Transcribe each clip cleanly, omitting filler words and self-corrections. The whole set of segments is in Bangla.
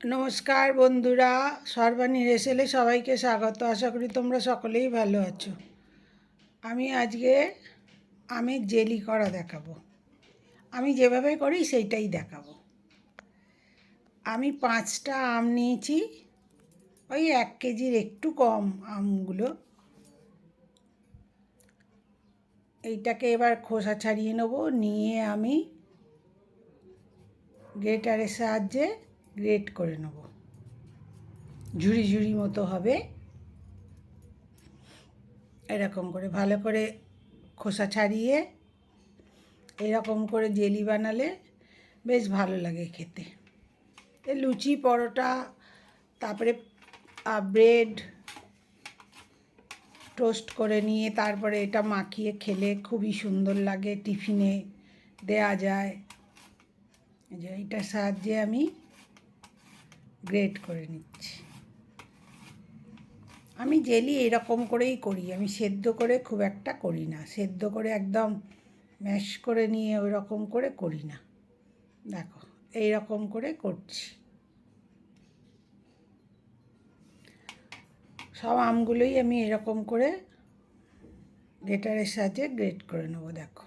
নমস্কার বন্ধুরা, সর্বাণী রেসেলে সবাইকে স্বাগত। আশা করি তোমরা সকলেই ভালো আছো। আমি আজকে আমের জেলি করা দেখাবো। আমি যেভাবে করি সেইটাই দেখাবো। আমি 5টা আম নিয়েছি, ওই 1 কেজির একটু কম আমগুলো। এইটাকে এবার খোসা ছাড়িয়ে নেব, নিয়ে আমি গ্রেটারের সাহায্যে গ্রেট করে নেব। ঝুড়ি ঝুড়ি মতো হবে, এরকম করে ভালো করে খোসা ছাড়িয়ে এরকম করে জেলি বানালে বেশ ভালো লাগে খেতে। লুচি, পরোটা, তারপরে ব্রেড টোস্ট করে নিয়ে তারপরে এটা মাখিয়ে খেলে খুবই সুন্দর লাগে, টিফিনে দেয়া যায়। যে এইটার সাহায্যে আমি গ্রেট করে নিচ্ছি। আমি জেলি এরকম করেই করি, আমি সেদ্ধ করে খুব একটা করি না। সেদ্ধ করে একদম ম্যাশ করে নিয়ে ওই রকম করে করি না। দেখো এই রকম করে করছি। সব আমগুলোই আমি এরকম করে গ্রেটারের সাহায্যে গ্রেট করে নেব। দেখো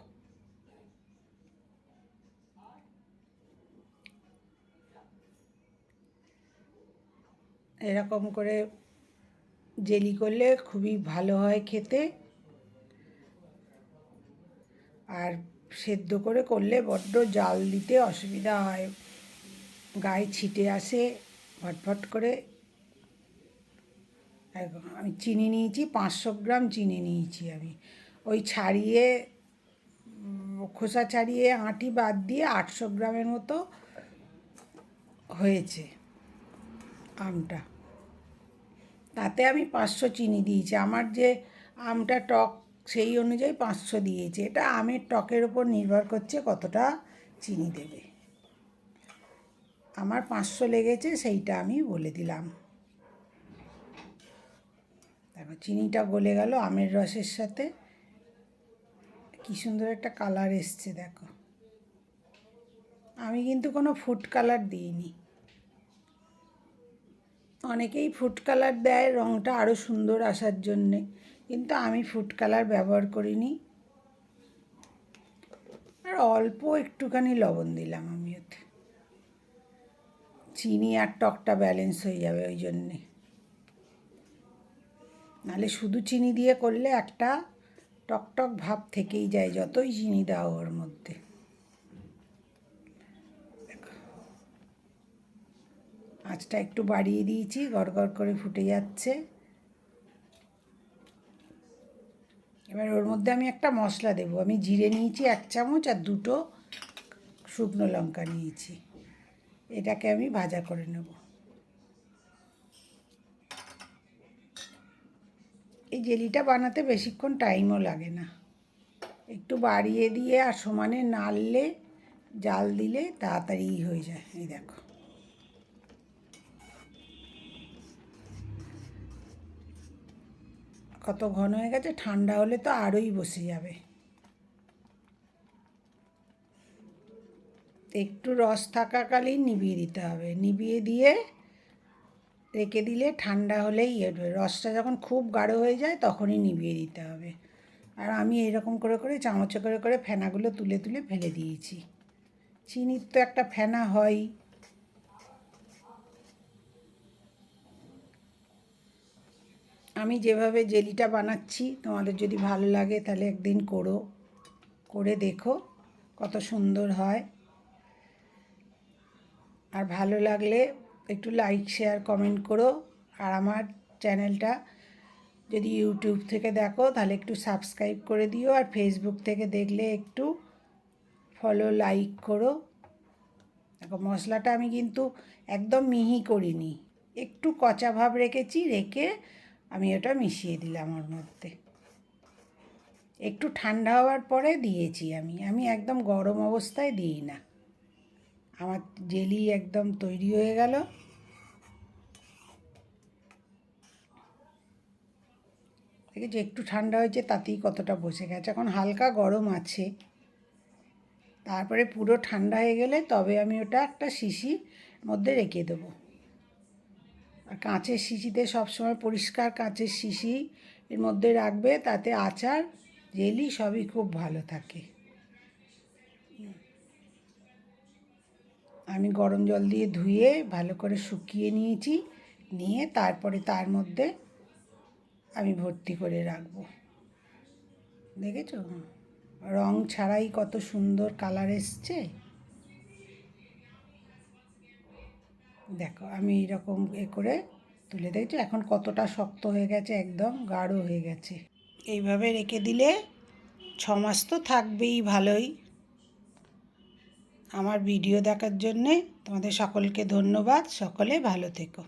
এরকম করে জেলি করলে খুবই ভালো হয় খেতে, আর সেদ্ধ করে করলে বড্ড জাল দিতে অসুবিধা হয়, গায়ে ছিটে আসে ফটফট করে। আমি চিনি নিয়েছি 500 গ্রাম চিনি নিয়েছি আমি। ওই ছাড়িয়ে খোসা ছাড়িয়ে আঁটি বাদ দিয়ে 800 গ্রামের মতো হয়েছে আমটা। তাতে আমি 500 চিনি দিয়েছি। আমার যে আমটা টক সেই অনুযায়ী 500 দিয়েছে। এটা আমের টকের ওপর নির্ভর করছে কতটা চিনি দেবে। আমার 500 লেগেছে, সেইটা আমি বলে দিলাম। দেখো চিনিটা গলে গেল আমের রসের সাথে, কী সুন্দর একটা কালার এসছে দেখো। আমি কিন্তু কোনো ফুড কালার দিইনি। অনেকেই ফুড কালার দেয় রঙটা আরও সুন্দর আসার জন্যে, কিন্তু আমি ফুড কালার ব্যবহার করিনি। আর অল্প একটুখানি লবণ দিলাম আমি ওতে, চিনি আর টকটা ব্যালেন্স হয়ে যাবে ওই জন্যে। নাহলে শুধু চিনি দিয়ে করলে একটা টক টক ভাব থেকেই যায় যতই চিনি দাও ওর মধ্যে। আঁচটা একটু বাড়িয়ে দিয়েছি, গড়গড় করে ফুটে যাচ্ছে। এবার ওর মধ্যে আমি একটা মশলা দেবো। আমি জিরে নিয়েছি 1 চামচ আর 2টো শুকনো লঙ্কা নিয়েছি। এটাকে আমি ভাজা করে নেব। এই জেলিটা বানাতে বেশিক্ষণ টাইমও লাগে না, একটু বাড়িয়ে দিয়ে আর সমানে নাড়লে জাল দিলে তাড়াতাড়ি হয়ে যায়। এই দেখো কত ঘন হয়ে গেছে। ঠান্ডা হলে তো আরোই বসে যাবে। একটু রস থাকাকালীন নিভিয়ে দিতে হবে, নিভিয়ে দিয়ে রেখে দিলে ঠান্ডা হলেই রসটা যখন খুব গাঢ় হয়ে যায় তখনই নিভিয়ে দিতে হবে। আর আমি এরকম করে করে চামচে করে করে ফেনাগুলো তুলে তুলে ফেলে দিয়েছি। চিনির তো একটা ফেনা হয়ই। আমি যেভাবে জেলিটা বানাচ্ছি তোমাদের যদি ভালো লাগে তাহলে একদিন করে দেখো কত সুন্দর হয়। আর ভালো লাগলে একটু লাইক, শেয়ার, কমেন্ট করো। আর আমার চ্যানেলটা যদি ইউটিউব থেকে দেখো তাহলে একটু সাবস্ক্রাইব করে দিও, আর ফেসবুক থেকে দেখলে একটু ফলো, লাইক করো। দেখো মশলাটা আমি কিন্তু একদম মিহি করিনি, একটু কচা ভাব রেখেছি, রেখে আমি ওটা মিশিয়ে দিলাম ওর মধ্যে। একটু ঠান্ডা হওয়ার পরে দিয়েছি আমি একদম গরম অবস্থায় দিই না। আমার জেলি একদম তৈরি হয়ে গেল। দেখেছি একটু ঠান্ডা হয়েছে তাতেই কতটা বসে গেছে। এখন হালকা গরম আছে, তারপরে পুরো ঠান্ডা হয়ে গেলে তবে আমি ওটা একটা শিশির মধ্যে রেখে দেবো। আর কাঁচের শিশিতে সবসময় পরিষ্কার কাঁচের শিশি এর মধ্যে রাখবে, তাতে আচার জেলি সবই খুব ভালো থাকে। আমি গরম জল দিয়ে ধুয়ে ভালো করে শুকিয়ে নিয়েছি, নিয়ে তারপরে তার মধ্যে আমি ভর্তি করে রাখবো। দেখেছো রং ছাড়াই কত সুন্দর কালার এসছে। দেখো আমি এরকম করে তুলে দেখছো এখন কতটা শক্ত হয়ে গেছে, একদম গাঢ় হয়ে গেছে। এইভাবে রেখে দিলে 6 মাস তো থাকবেই ভালোই। আমার ভিডিও দেখার জন্যে তোমাদের সকলকে ধন্যবাদ। সকলে ভালো থেকো।